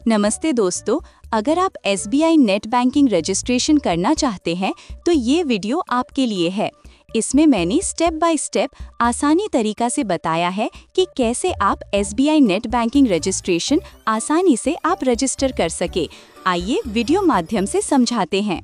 नमस्ते दोस्तों, अगर आप SBI नेट बैंकिंग रजिस्ट्रेशन करना चाहते हैं तो ये वीडियो आपके लिए है। इसमें मैंने स्टेप बाय स्टेप आसानी तरीका से बताया है कि कैसे आप SBI नेट बैंकिंग रजिस्ट्रेशन आसानी से आप रजिस्टर कर सके। आइए वीडियो माध्यम से समझाते हैं।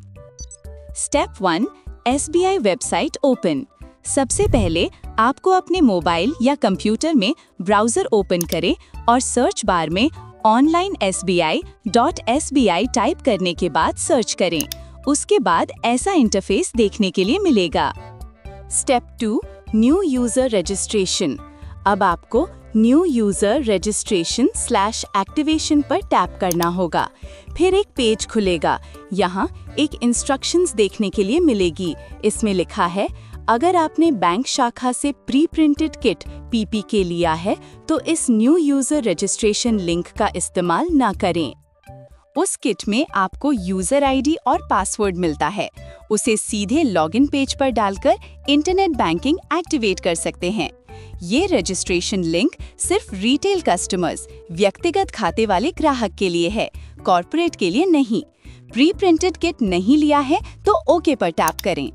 Step 1, SBI website open. सबसे पहले आपको अपने मोबाइल या कंप्यूटर में ब्राउजर ओपन करें और सर्च बार में onlinesbi.sbi टाइप करने के बाद सर्च करें। उसके बाद ऐसा इंटरफेस देखने के लिए मिलेगा। Step 2, new user registration. अब आपको न्यू यूजर रजिस्ट्रेशन /एक्टिवेशन पर टैप करना होगा। फिर एक पेज खुलेगा। यहाँ एक इंस्ट्रक्शंस देखने के लिए मिलेगी। इसमें लिखा है, अगर आपने बैंक शाखा से प्री प्रिंटेड किट PPK लिया है तो इस न्यू यूजर रजिस्ट्रेशन लिंक का इस्तेमाल ना करें। उस किट में आपको यूजर ID और पासवर्ड मिलता है। उसे सीधे लॉगिन पेज पर डालकर इंटरनेट बैंकिंग एक्टिवेट कर सकते हैं। ये रजिस्ट्रेशन लिंक सिर्फ रिटेल कस्टमर्स, व्यक्तिगत खाते वाले ग्राहक के लिए है, कॉर्पोरेट के लिए नहीं। प्री प्रिंटेड किट नहीं लिया है तो ओके पर टैप करें।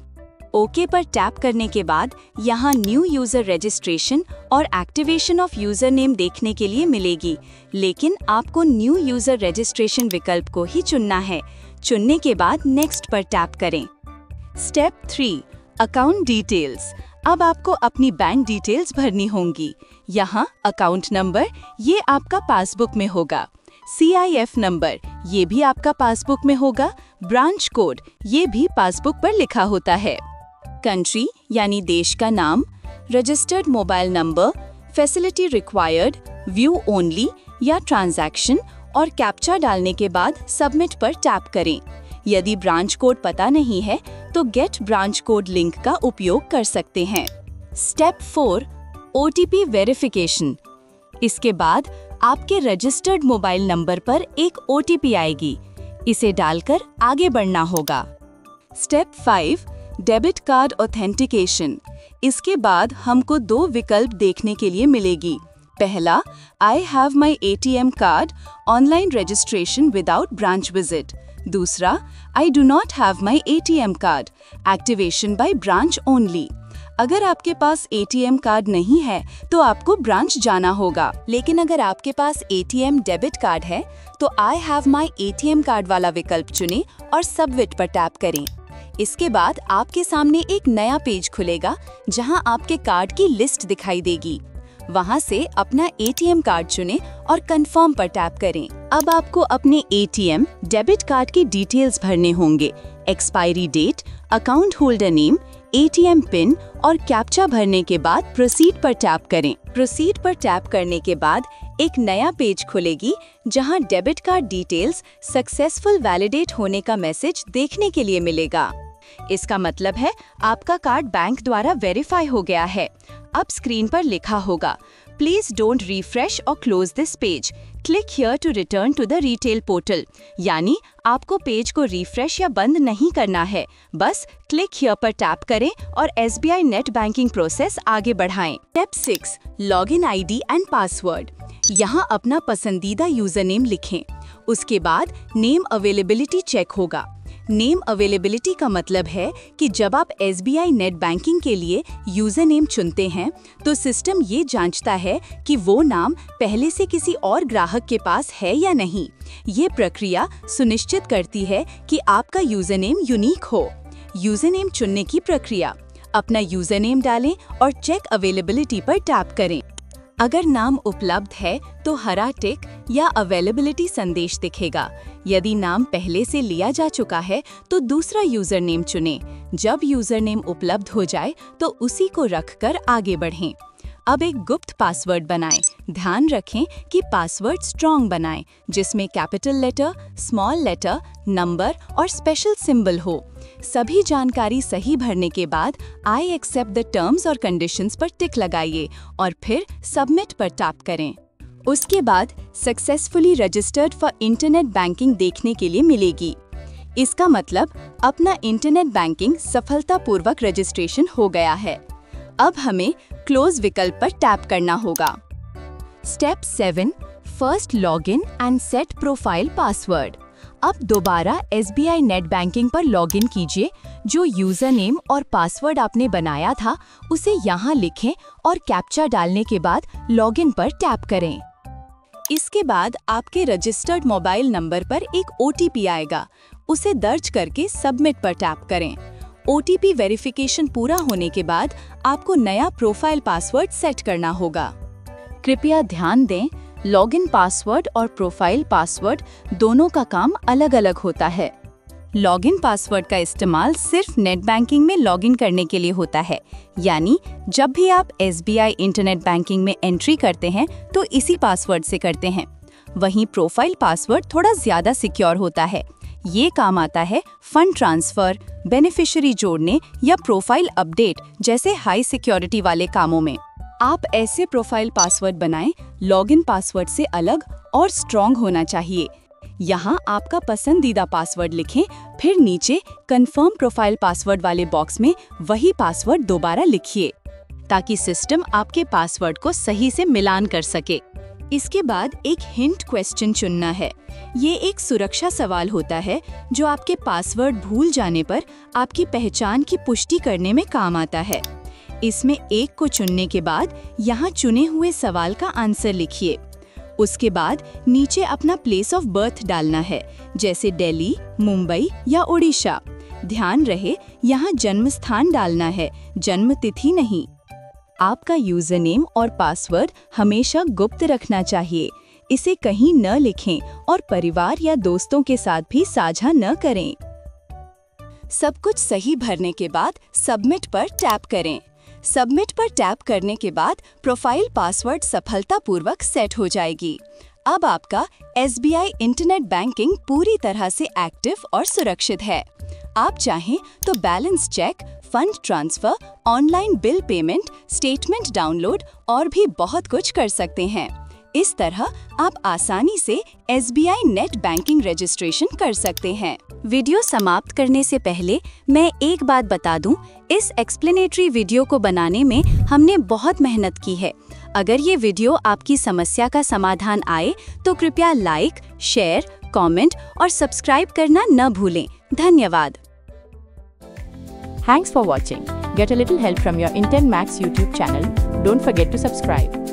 ओके पर टैप करने के बाद यहाँ न्यू यूजर रजिस्ट्रेशन और एक्टिवेशन ऑफ यूजर नेम देखने के लिए मिलेगी, लेकिन आपको न्यू यूजर रजिस्ट्रेशन विकल्प को ही चुनना है। चुनने के बाद नेक्स्ट पर टैप करें। Step 3, account details. अब आपको अपनी बैंक डिटेल्स भरनी होंगी। यहाँ अकाउंट नंबर, ये आपका पासबुक में होगा। CIF नंबर, ये भी आपका पासबुक में होगा। ब्रांच कोड, ये भी पासबुक पर लिखा होता है। कंट्री यानी देश का नाम, registered mobile number, facility required, view only या ट्रांजैक्शन और कैप्चा डालने के बाद सबमिट पर टैप करें। यदि ब्रांच कोड पता नहीं है तो गेट ब्रांच कोड लिंक का उपयोग कर सकते हैं। Step 4, OTP verification. इसके बाद आपके रजिस्टर्ड मोबाइल नंबर पर एक OTP आएगी। इसे डालकर आगे बढ़ना होगा। Step 5, debit card authentication. इसके बाद हमको 2 विकल्प देखने के लिए मिलेगी। पहला, I have my ATM card, online registration without branch visit. दूसरा, I do not have my ATM card, activation by branch only. अगर आपके पास ATM कार्ड नहीं है तो आपको ब्रांच जाना होगा, लेकिन अगर आपके पास ATM डेबिट कार्ड है तो आई हैव माई ATM कार्ड वाला विकल्प चुनें और सबमिट पर टैप करें। इसके बाद आपके सामने एक नया पेज खुलेगा जहां आपके कार्ड की लिस्ट दिखाई देगी। वहां से अपना ATM कार्ड चुनें और कंफर्म पर टैप करें। अब आपको अपने ATM डेबिट कार्ड की डिटेल्स भरने होंगे। Expiry date, account holder name, ATM PIN और कैप्चा भरने के बाद प्रोसीड पर टैप करें। प्रोसीड पर टैप करने के बाद एक नया पेज खुलेगी जहां debit card details successful validate होने का मैसेज देखने के लिए मिलेगा। इसका मतलब है आपका कार्ड बैंक द्वारा वेरीफाई हो गया है। अब स्क्रीन पर लिखा होगा, प्लीज डोंट रिफ्रेश और close this page, click here to return to the retail portal. यानी आपको पेज को रिफ्रेश या बंद नहीं करना है, बस क्लिक हियर पर टैप करें और SBI नेट बैंकिंग प्रोसेस आगे बढ़ाएं। Step 6, login ID and password. यहाँ अपना पसंदीदा यूजर नेम लिखें। उसके बाद नेम अवेलेबिलिटी चेक होगा। नेम अवेलेबिलिटी का मतलब है कि जब आप SBI नेट बैंकिंग के लिए यूजर नेम चुनते हैं तो सिस्टम ये जांचता है कि वो नाम पहले से किसी और ग्राहक के पास है या नहीं। ये प्रक्रिया सुनिश्चित करती है कि आपका यूजर नेम यूनिक हो। यूजर नेम चुनने की प्रक्रिया, अपना यूजर नेम डालें और चेक अवेलेबिलिटी पर टैप करें। अगर नाम उपलब्ध है तो हरा टिक या अवेलेबिलिटी संदेश दिखेगा। यदि नाम पहले से लिया जा चुका है तो दूसरा यूजर नेम चुनें। जब यूजर नेम उपलब्ध हो जाए तो उसी को रखकर आगे बढ़ें। अब एक गुप्त पासवर्ड बनाएं। ध्यान रखें कि पासवर्ड स्ट्रॉन्ग बनाएं, जिसमें capital letter, small letter, number और स्पेशल सिंबल हो। सभी जानकारी सही भरने के बाद आई एक्सेप्ट द टर्म्स और कंडीशंस पर टिक लगाइए और फिर सबमिट पर टैप करें। उसके बाद successfully registered for internet banking देखने के लिए मिलेगी। इसका मतलब अपना इंटरनेट बैंकिंग सफलतापूर्वक रजिस्ट्रेशन हो गया है। अब हमें क्लोज विकल्प पर टैप करना होगा। Step 7, first login and set profile password. अब दोबारा SBI नेट बैंकिंग पर लॉगिन कीजिए। जो यूजर नेम और पासवर्ड आपने बनाया था उसे यहाँ लिखें और कैप्चा डालने के बाद लॉगिन पर टैप करें। इसके बाद आपके रजिस्टर्ड मोबाइल नंबर पर एक OTP आएगा। उसे दर्ज करके सबमिट पर टैप करें। OTP वेरिफिकेशन पूरा होने के बाद आपको नया प्रोफाइल पासवर्ड सेट करना होगा। कृपया ध्यान दें, लॉगिन पासवर्ड और प्रोफाइल पासवर्ड दोनों का काम अलग-अलग होता है। लॉगिन पासवर्ड का इस्तेमाल सिर्फ नेट बैंकिंग में लॉगिन करने के लिए होता है, यानी जब भी आप SBI इंटरनेट बैंकिंग में एंट्री करते हैं तो इसी पासवर्ड से करते हैं। वहीं प्रोफाइल पासवर्ड थोड़ा ज्यादा सिक्योर होता है। ये काम आता है फंड ट्रांसफर, बेनिफिशियरी जोड़ने या प्रोफाइल अपडेट जैसे हाई सिक्योरिटी वाले कामों में। आप ऐसे प्रोफाइल पासवर्ड बनाएं, लॉगिन पासवर्ड से अलग और स्ट्रॉन्ग होना चाहिए। यहाँ आपका पसंदीदा पासवर्ड लिखें, फिर नीचे कंफर्म प्रोफाइल पासवर्ड वाले बॉक्स में वही पासवर्ड दोबारा लिखिए, ताकि सिस्टम आपके पासवर्ड को सही से मिलान कर सके। इसके बाद एक हिंट क्वेश्चन चुनना है। ये एक सुरक्षा सवाल होता है जो आपके पासवर्ड भूल जाने पर आपकी पहचान की पुष्टि करने में काम आता है। इसमें एक को चुनने के बाद यहाँ चुने हुए सवाल का आंसर लिखिए। उसके बाद नीचे अपना प्लेस ऑफ बर्थ डालना है, जैसे दिल्ली, मुंबई या उड़ीसा। ध्यान रहे यहाँ जन्म स्थान डालना है, जन्म तिथि नहीं। आपका यूजर नेम और पासवर्ड हमेशा गुप्त रखना चाहिए। इसे कहीं न लिखें और परिवार या दोस्तों के साथ भी साझा न करें। सब कुछ सही भरने के बाद सबमिट पर टैप करें। सबमिट पर टैप करने के बाद प्रोफाइल पासवर्ड सफलतापूर्वक सेट हो जाएगी। अब आपका SBI इंटरनेट बैंकिंग पूरी तरह से एक्टिव और सुरक्षित है। आप चाहें तो balance check, fund transfer, online bill payment, statement download और भी बहुत कुछ कर सकते हैं। इस तरह आप आसानी से SBI नेट बैंकिंग रजिस्ट्रेशन कर सकते हैं। वीडियो समाप्त करने से पहले मैं एक बात बता दूं, इस एक्सप्लेनेटरी वीडियो को बनाने में हमने बहुत मेहनत की है। अगर ये वीडियो आपकी समस्या का समाधान आए तो कृपया लाइक, शेयर, कमेंट और सब्सक्राइब करना न भूलें। धन्यवाद। Thanks for watching. Get a little help from your Inten Max YouTube channel. Don't forget to subscribe.